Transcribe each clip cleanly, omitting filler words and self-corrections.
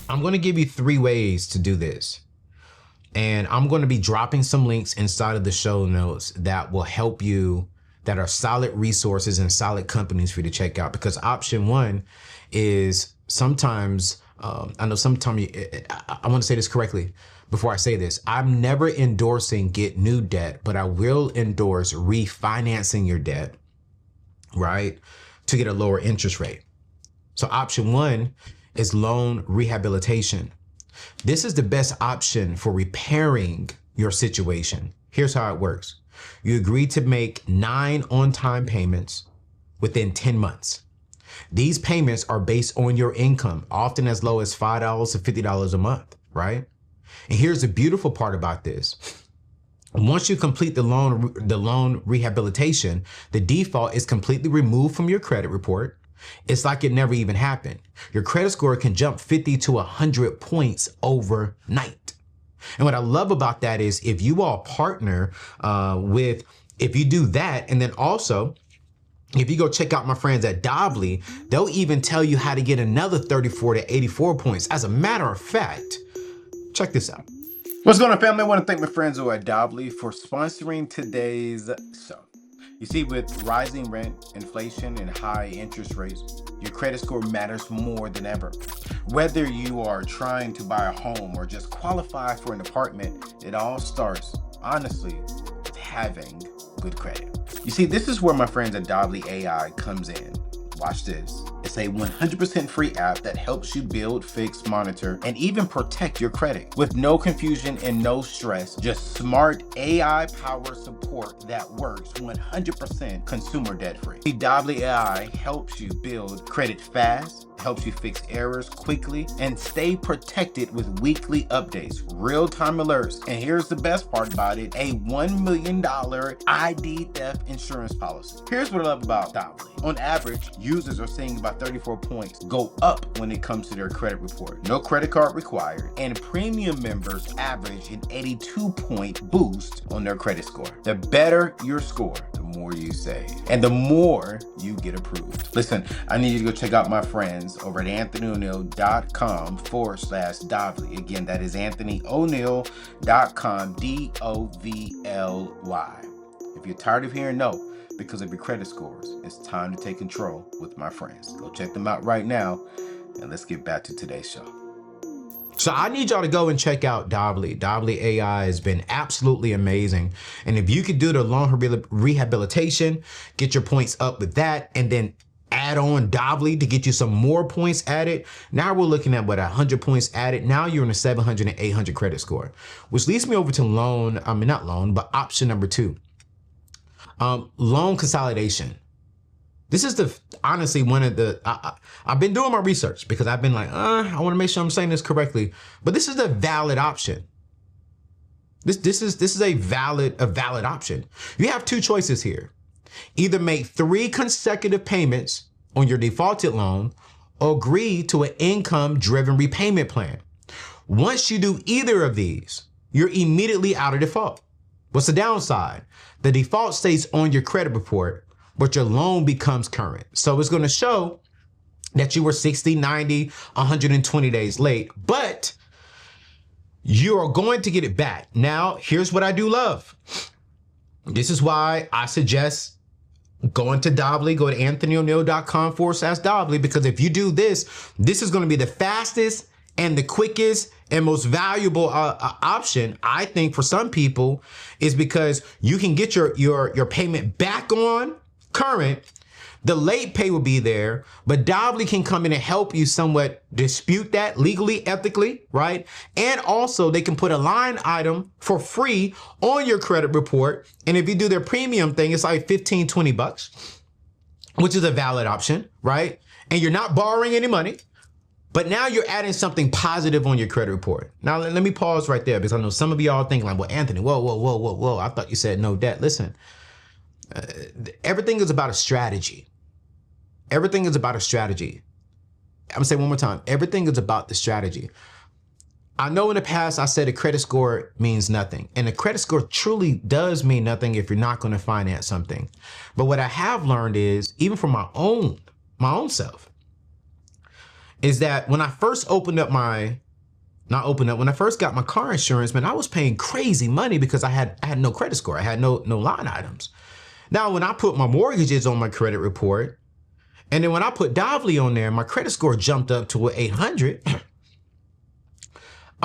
I'm going to give you 3 ways to do this. And I'm going to be dropping some links inside of the show notes that will help you, that are solid resources and solid companies for you to check out. Because option 1 is sometimes, I know sometimes, I want to say this correctly before I say this. I'm never endorsing get new debt, but I will endorse refinancing your debt, right, to get a lower interest rate. So option 1 is loan rehabilitation. This is the best option for repairing your situation. Here's how it works. You agree to make 9 on-time payments within 10 months. These payments are based on your income, often as low as $5 to $50 a month, right? And here's the beautiful part about this. Once you complete the loan rehabilitation, the default is completely removed from your credit report. It's like it never even happened. Your credit score can jump 50 to 100 points overnight. And what I love about that is if you all partner if you do that, and then also, if you go check out my friends at Dobly, they'll even tell you how to get another 34 to 84 points. As a matter of fact, check this out. What's going on, family? I want to thank my friends over at Dobly for sponsoring today's show. You see, with rising rent, inflation, and high interest rates, your credit score matters more than ever. Whether you are trying to buy a home or just qualify for an apartment, it all starts, honestly, with having good credit. You see, this is where my friends at Dobly AI comes in. Watch this. It's a 100% free app that helps you build, fix, monitor, and even protect your credit with no confusion and no stress. Just smart AI-powered support that works 100% consumer debt-free. Dobly AI helps you build credit fast, helps you fix errors quickly, and stay protected with weekly updates, real-time alerts, and here's the best part about it, a $1 million ID theft insurance policy. Here's what I love about Dobly. On average, users are seeing about 34 points go up when it comes to their credit report. No credit card required, and premium members average an 82-point boost on their credit score. The better your score, the more you save, and the more you get approved. Listen, I need you to go check out my friends over at anthonyoneil.com/Dobly. Again, that is anthonyoneil.com, DOVLY. If you're tired of hearing no because of your credit scores, it's time to take control with my friends. Go check them out right now, and let's get back to today's show. So I need y'all to go and check out Dobly. Dobly AI has been absolutely amazing. And if you could do the loan rehabilitation, get your points up with that, and then add on Dobly to get you some more points added. Now we're looking at 100 points added. Now you're in a 700 and 800 credit score, which leads me over to option number 2. Loan consolidation. This is honestly one of the, I've been doing my research because I've been like, I want to make sure I'm saying this correctly, but this is the valid option. This is a valid option. You have 2 choices here. Either make 3 consecutive payments on your defaulted loan or agree to an income-driven repayment plan. Once you do either of these, you're immediately out of default. What's the downside? The default stays on your credit report, but your loan becomes current. So it's going to show that you were 60, 90, 120 days late, but you are going to get it back. Now, here's what I do love. This is why I suggest going to Dobly, go to anthonyoneil.com/Dobly, because if you do this, this is going to be the fastest and the quickest and most valuable option, I think, for some people, is because you can get your payment back on current. The late pay will be there, but Dobly can come in and help you somewhat dispute that legally, ethically, right? And also they can put a line item for free on your credit report. And if you do their premium thing, it's like 15, 20 bucks, which is a valid option, right? And you're not borrowing any money, but now you're adding something positive on your credit report. Now, let me pause right there because I know some of y'all thinking like, well, Anthony, whoa. I thought you said no debt. Listen, everything is about a strategy. Everything is about a strategy. I'm gonna say one more time. Everything is about the strategy. I know in the past I said a credit score means nothing, and a credit score truly does mean nothing if you're not going to finance something. But what I have learned is, even for my own self, is that when I first when I first got my car insurance, man, I was paying crazy money because I had no credit score. I had no line items. Now, when I put my mortgages on my credit report, and then when I put Dovely on there, my credit score jumped up to 800.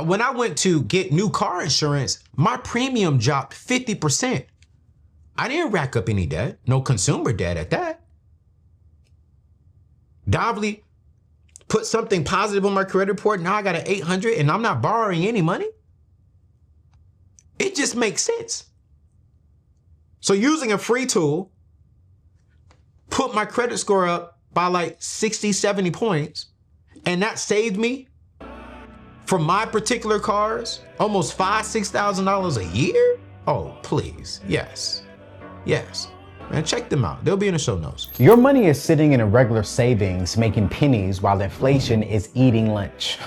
When I went to get new car insurance, my premium dropped 50%. I didn't rack up any debt, no consumer debt at that. Dovely put something positive on my credit report. Now I got an 800 and I'm not borrowing any money. It just makes sense. So using a free tool, put my credit score up by like 60, 70 points, and that saved me from my particular cars almost $5,000, $6,000 a year. Oh, please. Yes. Yes. Man, check them out. They'll be in the show notes. Your money is sitting in a regular savings, making pennies while inflation is eating lunch.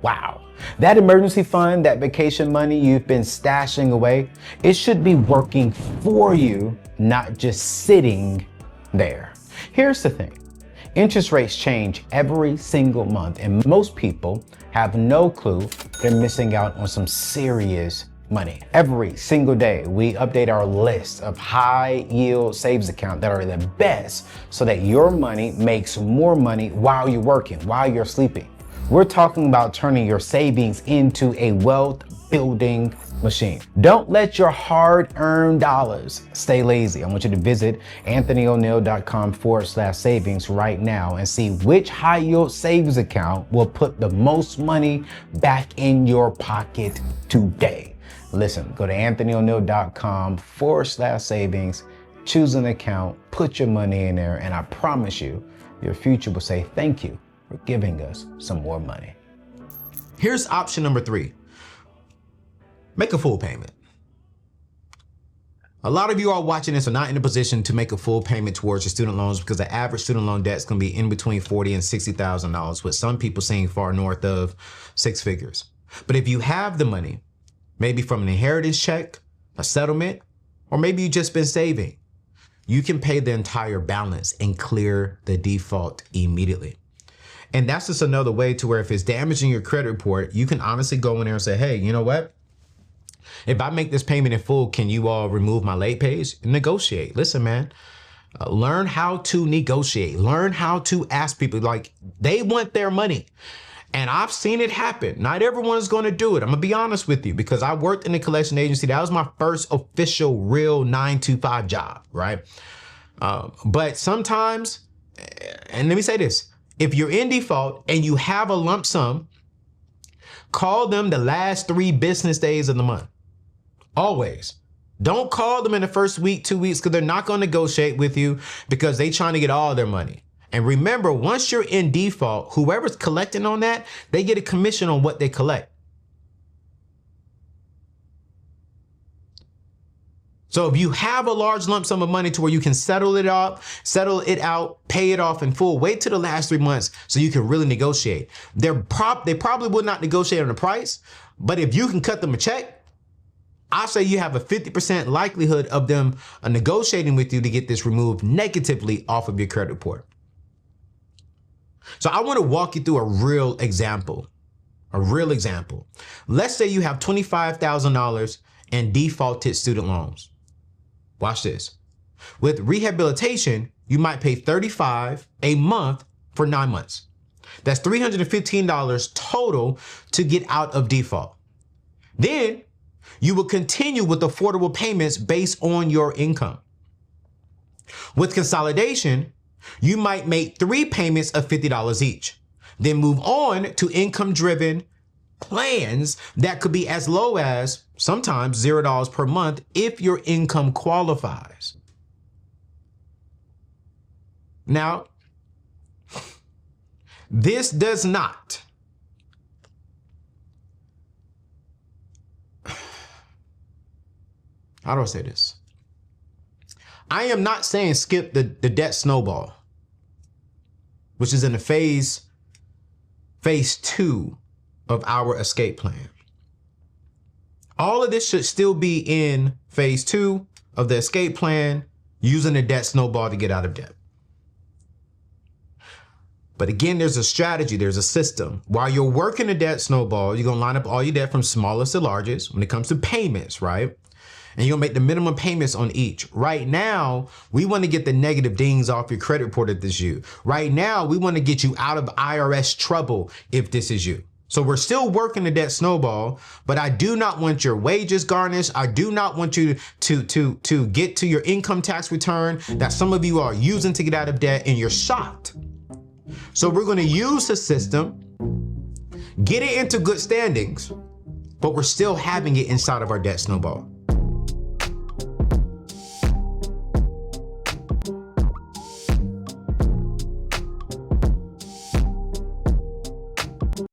Wow. That emergency fund, that vacation money you've been stashing away, it should be working for you, not just sitting there. Here's the thing. Interest rates change every single month, and most people have no clue they're missing out on some serious money. Every single day, we update our list of high yield savings accounts that are the best so that your money makes more money while you're working, while you're sleeping. We're talking about turning your savings into a wealth building machine. Don't let your hard-earned dollars stay lazy. I want you to visit anthonyoneal.com/savings right now and see which high yield savings account will put the most money back in your pocket today. Listen, go to anthonyoneal.com/savings, choose an account, put your money in there, and I promise you, your future will say thank you for giving us some more money. Here's option number 3. Make a full payment. A lot of you all watching this are not in a position to make a full payment towards your student loans because the average student loan debt is going to be in between $40,000 and $60,000, with some people seeing far north of 6 figures. But if you have the money, maybe from an inheritance check, a settlement, or maybe you've just been saving, you can pay the entire balance and clear the default immediately. And that's just another way to where if it's damaging your credit report, you can honestly go in there and say, hey, you know what? If I make this payment in full, can you all remove my late pays? Negotiate. Listen, man, learn how to negotiate. Learn how to ask people, like, they want their money. And I've seen it happen. Not everyone is going to do it. I'm going to be honest with you, because I worked in a collection agency. That was my first official real 9-to-5 job, right? But sometimes, and let me say this, if you're in default and you have a lump sum, call them the last 3 business days of the month. Always. Don't call them in the first week, 2 weeks, because they're not going to negotiate with you because they're trying to get all their money. And remember, once you're in default, whoever's collecting on that, they get a commission on what they collect. So if you have a large lump sum of money to where you can settle it out, pay it off in full, wait till the last 3 months so you can really negotiate. They probably would not negotiate on the price, but if you can cut them a check, I say you have a 50% likelihood of them negotiating with you to get this removed negatively off of your credit report. So I want to walk you through a real example. Let's say you have $25,000 in defaulted student loans. Watch this. With rehabilitation, you might pay $35 a month for 9 months. That's $315 total to get out of default. Then you will continue with affordable payments based on your income. With consolidation, you might make 3 payments of $50 each. Then move on to income-driven plans that could be as low as sometimes $0 per month if your income qualifies. Now, this does not how do I say this? I am not saying skip the debt snowball, which is in the phase 2 of our escape plan. All of this should still be in phase 2 of the escape plan, using the debt snowball to get out of debt. But again, there's a strategy, there's a system. While you're working the debt snowball, you're gonna line up all your debt from smallest to largest when it comes to payments, right? And you'll make the minimum payments on each. Right now, we want to get the negative dings off your credit report if this is you. Right now, we want to get you out of IRS trouble if this is you. So we're still working the debt snowball, but I do not want your wages garnished. I do not want you to get to your income tax return that some of you are using to get out of debt, and you're shocked. So we're going to use the system, get it into good standings, but we're still having it inside of our debt snowball.